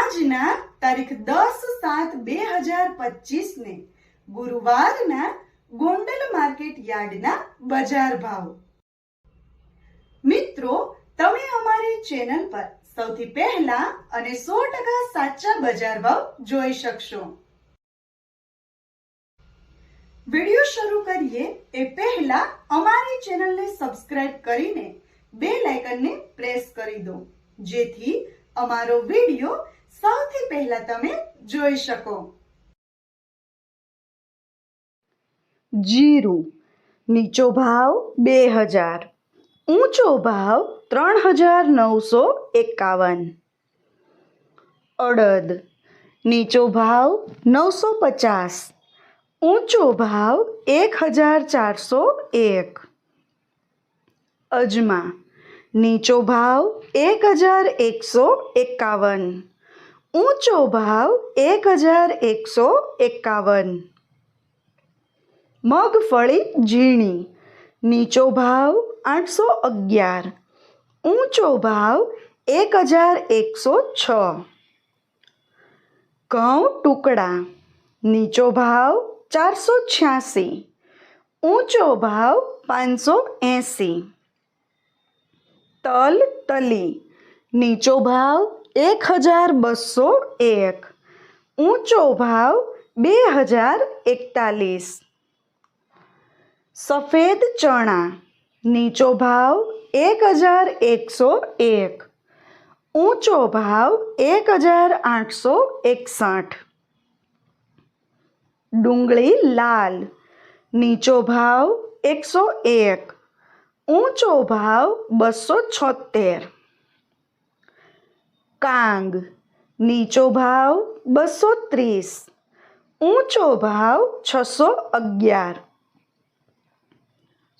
આજના તારીખ 10/7/2025 ને ગુરુવારના ગોંડલ માર્કેટ યાર્ડના બજાર ભાવ। મિત્રો, તમે અમારી ચેનલ પર સૌથી પહેલા અને 100% સાચા બજાર ભાવ જોઈ શકશો। વિડિયો શરૂ કરીએ એ પહેલા અમારી ચેનલને સબસ્ક્રાઇબ કરીને બેલ આઇકનને પ્રેસ કરી દો, જેથી અમારો વિડિયો સૌથી પહેલા તમે જોઈ શકો। જીરું નીચો ભાવ 2000, ઊંચો ભાવ 3951। અડદ નીચો ભાવ 950, ઊંચો ભાવ 1401। અજમા નીચો ભાવ 1151, ઊંચો ભાવ 1151। મગફળી ઝીણી નીચો ભાવ 811, ઊંચો ભાવ 1106। ઘઉં ટુકડા નીચો ભાવ 486, ઊંચો ભાવ 580। તલ તલી નીચો ભાવ 1201, ઊંચો ભાવ 2041। સફેદ ચણા નીચો ભાવ 1101, ઊંચો ભાવ 1861। ડુંગળી લાલ નીચો ભાવ 101, ઊંચો ભાવ 276। કાંગ નીચો ભાવ 230, ઊંચો ભાવ 611।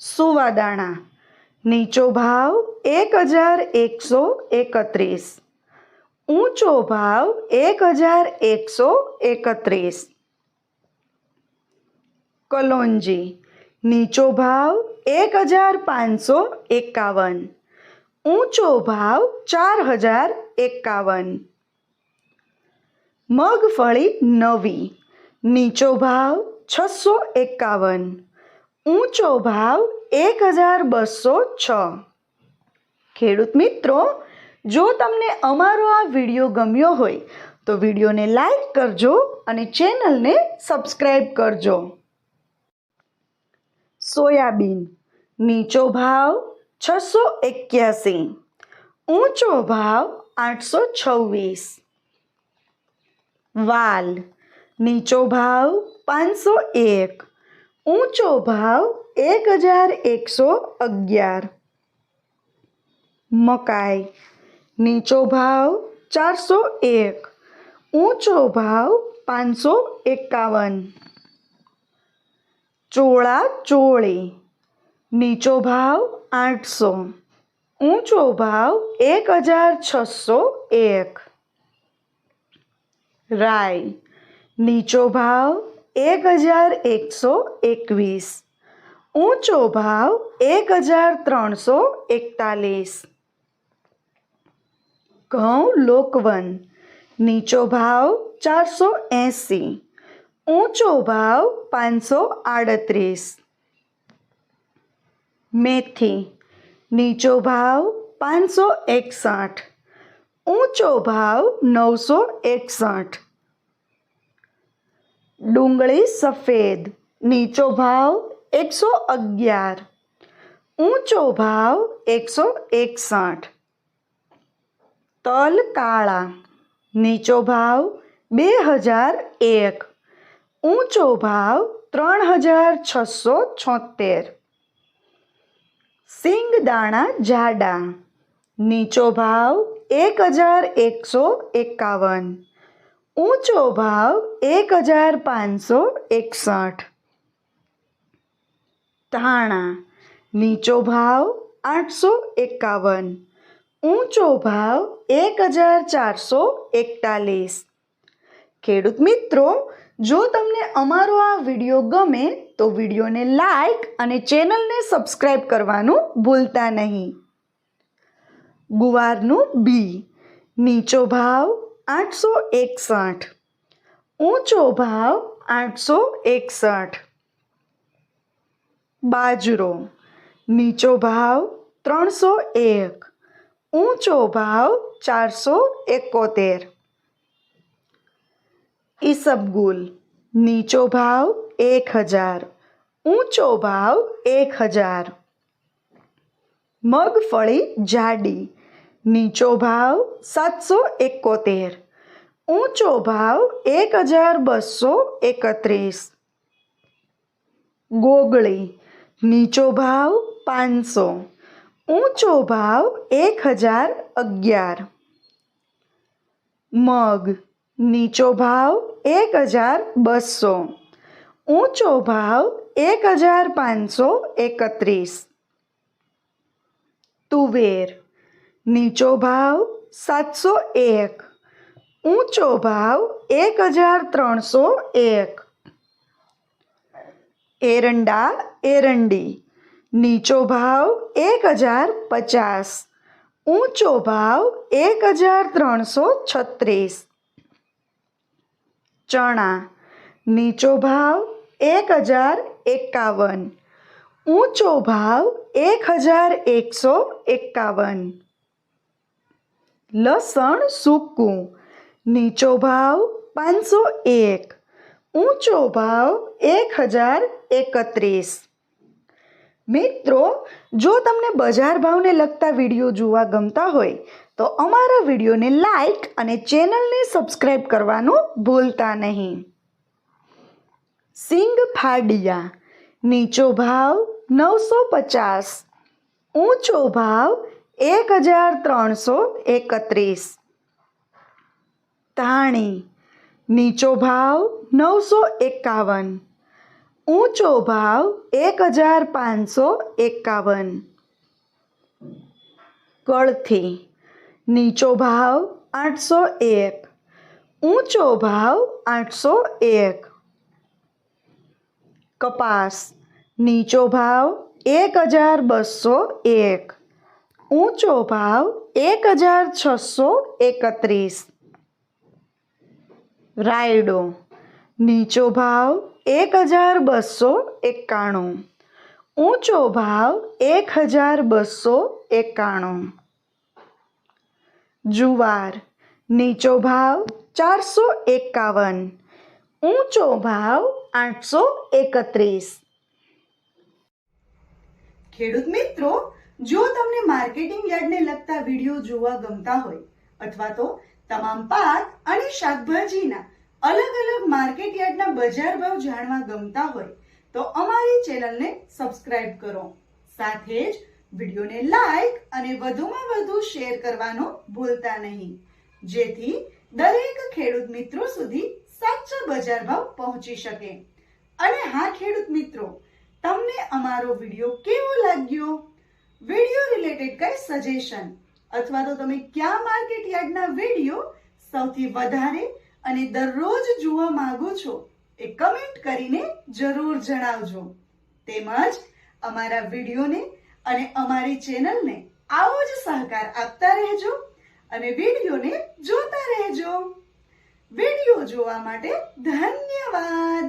સુવાદાણા નીચો ભાવ 1131, ઊંચો ભાવ 1131। કલોંજી નીચો ભાવ 1551, ઊંચો ભાવ 4051। મગફળી નવી નીચો ભાવ 651, ઊંચો ભાવ 1206। ખેડૂત મિત્રો, જો તમને અમારો આ વિડીયો ગમ્યો હોય તો વિડીયોને લાઈક કરજો અને ચેનલને સબસ્ક્રાઈબ કરજો। સોયાબીન નીચો ભાવ 681, ઊંચો ભાવ 826। વાલ નીચો ભાવ 501, ઊંચો ભાવ 1111। મકાઈ નીચો ભાવ 401, ઊંચો ભાવ 551। ચોળા ચોળી નીચો ભાવ 800, ઊંચો ભાવ 1601। રાઈ નીચો ભાવ 1121, ઊંચો ભાવ 1341। ઘઉં લોકવન નીચો ભાવ 480, ઊંચો ભાવ 538। મેથી નીચો ભાવ 561, ઊંચો ભાવ 961। ડુંગળી સફેદ નીચો ભાવ 111, ઊંચો ભાવ 161। તલ કાળા નીચો ભાવ 2001, ઊંચો ભાવ 3676। સિંગદાણા જાડા નીચો ભાવ 1151, ઊંચો ભાવ 1561। ધાણા નીચો ભાવ 851, ઊંચો ભાવ 1441। ખેડૂત મિત્રો, જો તમને અમારો આ વિડીયો ગમે તો વિડીયોને લાઈક અને ચેનલને સબસ્ક્રાઈબ કરવાનું ભૂલતા નહીં। ગુવારનું બી નીચો ભાવ 861. ઊંચો ભાવ 861. બાજરો નીચો ભાવ 301. ઊંચો ભાવ 471. ઈસબગુલ નીચો ભાવ 1000. ઊંચો ભાવ 1000. મગફળી જાડી નીચો ભાવ 771. ઊંચો ભાવ 1231. ગોગળી નીચો ભાવ 500. ઊંચો ભાવ 1011. મગ નીચો ભાવ 1200. ઊંચો ભાવ 1531. તુવેર નીચો ભાવ 701. ઊંચો ભાવ 1301. એરંડા એરંડી નીચો ભાવ 1050. ઊંચો ભાવ 1336. ચણા નીચો ભાવ 1051. ઊંચો ભાવ 1151. લસણ સૂકું નીચો ભાવ 501. ઊંચો ભાવ 1031. મિત્રો, જો તમને બજાર ભાવને લગતા વિડીયો જોવા ગમતા હોય તો અમારા વિડીયોને લાઈક અને ચેનલને સબસ્ક્રાઈબ કરવાનું ભૂલતા નહીં. સિંગ ફાડિયા નીચો ભાવ 950. ઊંચો ભાવ 1331. ધાણી નીચો ભાવ 951. ઊંચો ભાવ 1551. કળથી નીચો ભાવ 801. ઊંચો ભાવ 801. કપાસ નીચો ભાવ 1201. ઊંચો ભાવ 1631. રાયડો નીચો ભાવ 1291. ઊંચો ભાવ 1291. જુવાર નીચો ભાવ 451. ઊંચો ભાવ 831. ખેડૂત મિત્રો, જો તમને માર્કેટિંગ યાર્ડને લગતા વિડીયો જોવા ગમતા હોય અથવા તો તમામ પાક અને શાકભાજીના અલગ અલગ માર્કેટ યાર્ડના બજાર ભાવ જાણવા ગમતા હોય તો અમારી ચેનલને સબસ્ક્રાઇબ કરો. સાથે જ વિડીયોને લાઈક અને વધુમાં વધુ શેર કરવાનું ભૂલતા નહીં, જેથી દરેક ખેડૂત મિત્રો સુધી સાચા બજાર ભાવ પહોંચી શકે. અને હા ખેડૂત મિત્રો, તમને અમારો વિડીયો કેવો લાગ્યો? વિડીયો રિલેટેડ કઈ સજેશન અથવા તો તમે કયા માર્કેટ યાર્ડના વિડીયો સૌથી વધારે અને દરરોજ જોવા માંગો છો એ કમેન્ટ કરીને જરૂર જણાવજો. તેમજ અમારા વિડીયોને અને અમારી ચેનલને આવો જ સહકાર આપતા રહેજો અને વિડીયોને જોતા રહેજો. વિડીયો જોવા માટે ધન્યવાદ.